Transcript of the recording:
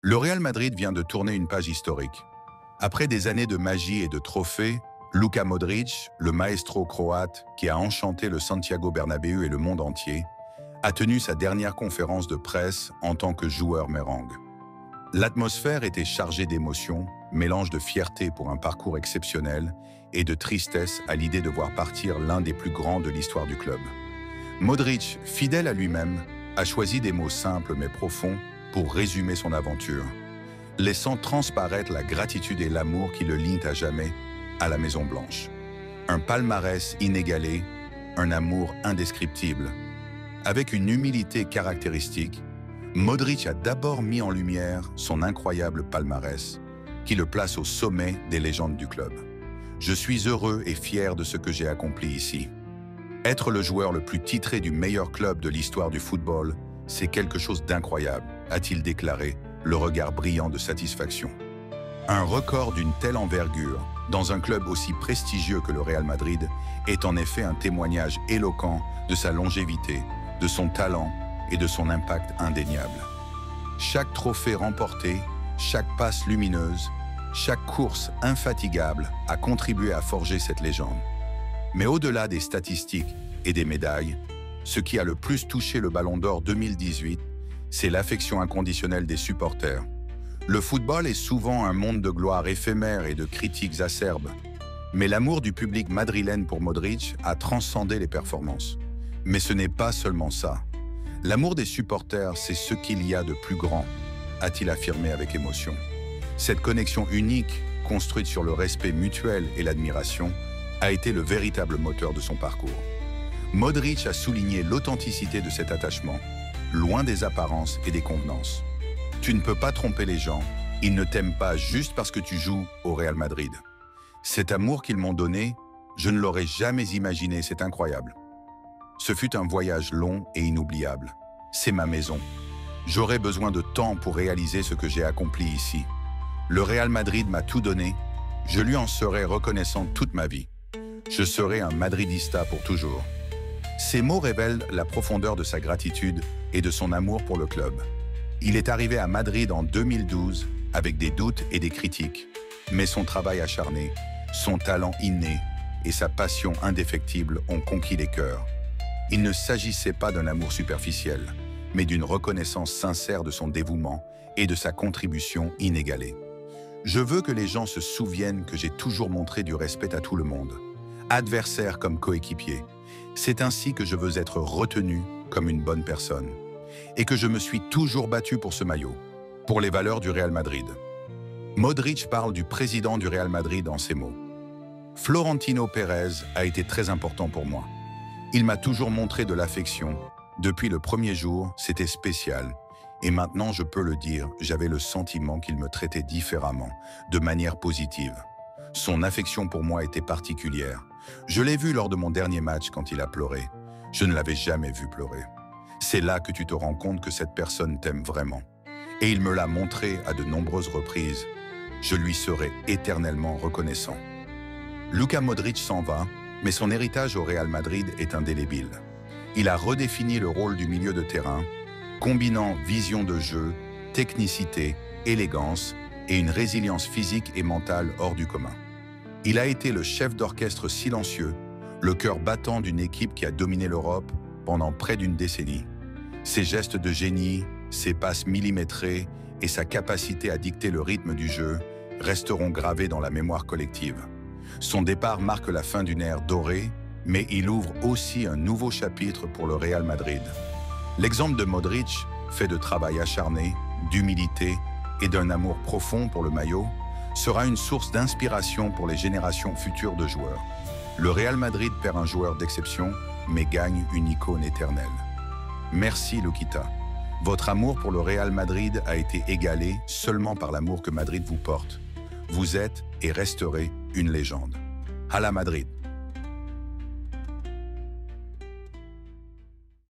Le Real Madrid vient de tourner une page historique. Après des années de magie et de trophées, Luka Modric, le maestro croate qui a enchanté le Santiago Bernabéu et le monde entier, a tenu sa dernière conférence de presse en tant que joueur merengue. L'atmosphère était chargée d'émotions, mélange de fierté pour un parcours exceptionnel et de tristesse à l'idée de voir partir l'un des plus grands de l'histoire du club. Modric, fidèle à lui-même, a choisi des mots simples mais profonds pour résumer son aventure, laissant transparaître la gratitude et l'amour qui le lient à jamais à la Maison-Blanche. Un palmarès inégalé, un amour indescriptible. Avec une humilité caractéristique, Modric a d'abord mis en lumière son incroyable palmarès, qui le place au sommet des légendes du club. Je suis heureux et fier de ce que j'ai accompli ici. Être le joueur le plus titré du meilleur club de l'histoire du football, c'est quelque chose d'incroyable, a-t-il déclaré, le regard brillant de satisfaction. Un record d'une telle envergure, dans un club aussi prestigieux que le Real Madrid, est en effet un témoignage éloquent de sa longévité, de son talent et de son impact indéniable. Chaque trophée remporté, chaque passe lumineuse, chaque course infatigable a contribué à forger cette légende. Mais au-delà des statistiques et des médailles, ce qui a le plus touché le Ballon d'Or 2018, c'est l'affection inconditionnelle des supporters. Le football est souvent un monde de gloire éphémère et de critiques acerbes. Mais l'amour du public madrilène pour Modric a transcendé les performances. Mais ce n'est pas seulement ça. L'amour des supporters, c'est ce qu'il y a de plus grand, a-t-il affirmé avec émotion. Cette connexion unique, construite sur le respect mutuel et l'admiration, a été le véritable moteur de son parcours. Modric a souligné l'authenticité de cet attachement, loin des apparences et des convenances. Tu ne peux pas tromper les gens, ils ne t'aiment pas juste parce que tu joues au Real Madrid. Cet amour qu'ils m'ont donné, je ne l'aurais jamais imaginé, c'est incroyable. Ce fut un voyage long et inoubliable. C'est ma maison. J'aurais besoin de temps pour réaliser ce que j'ai accompli ici. Le Real Madrid m'a tout donné, je lui en serai reconnaissant toute ma vie. Je serai un madridista pour toujours. Ces mots révèlent la profondeur de sa gratitude et de son amour pour le club. Il est arrivé à Madrid en 2012 avec des doutes et des critiques, mais son travail acharné, son talent inné et sa passion indéfectible ont conquis les cœurs. Il ne s'agissait pas d'un amour superficiel, mais d'une reconnaissance sincère de son dévouement et de sa contribution inégalée. Je veux que les gens se souviennent que j'ai toujours montré du respect à tout le monde, adversaire comme coéquipier. C'est ainsi que je veux être retenu comme une bonne personne. Et que je me suis toujours battu pour ce maillot, pour les valeurs du Real Madrid. Modric parle du président du Real Madrid en ces mots. Florentino Pérez a été très important pour moi. Il m'a toujours montré de l'affection. Depuis le premier jour, c'était spécial. Et maintenant, je peux le dire, j'avais le sentiment qu'il me traitait différemment, de manière positive. Son affection pour moi était particulière. Je l'ai vu lors de mon dernier match quand il a pleuré. Je ne l'avais jamais vu pleurer. C'est là que tu te rends compte que cette personne t'aime vraiment. Et il me l'a montré à de nombreuses reprises. Je lui serai éternellement reconnaissant. Luka Modric s'en va, mais son héritage au Real Madrid est indélébile. Il a redéfini le rôle du milieu de terrain, combinant vision de jeu, technicité, élégance et une résilience physique et mentale hors du commun. Il a été le chef d'orchestre silencieux, le cœur battant d'une équipe qui a dominé l'Europe pendant près d'une décennie. Ses gestes de génie, ses passes millimétrées et sa capacité à dicter le rythme du jeu resteront gravés dans la mémoire collective. Son départ marque la fin d'une ère dorée, mais il ouvre aussi un nouveau chapitre pour le Real Madrid. L'exemple de Modric, fait de travail acharné, d'humilité et d'un amour profond pour le maillot, sera une source d'inspiration pour les générations futures de joueurs. Le Real Madrid perd un joueur d'exception, mais gagne une icône éternelle. Merci Luquita. Votre amour pour le Real Madrid a été égalé seulement par l'amour que Madrid vous porte. Vous êtes et resterez une légende. À la Madrid.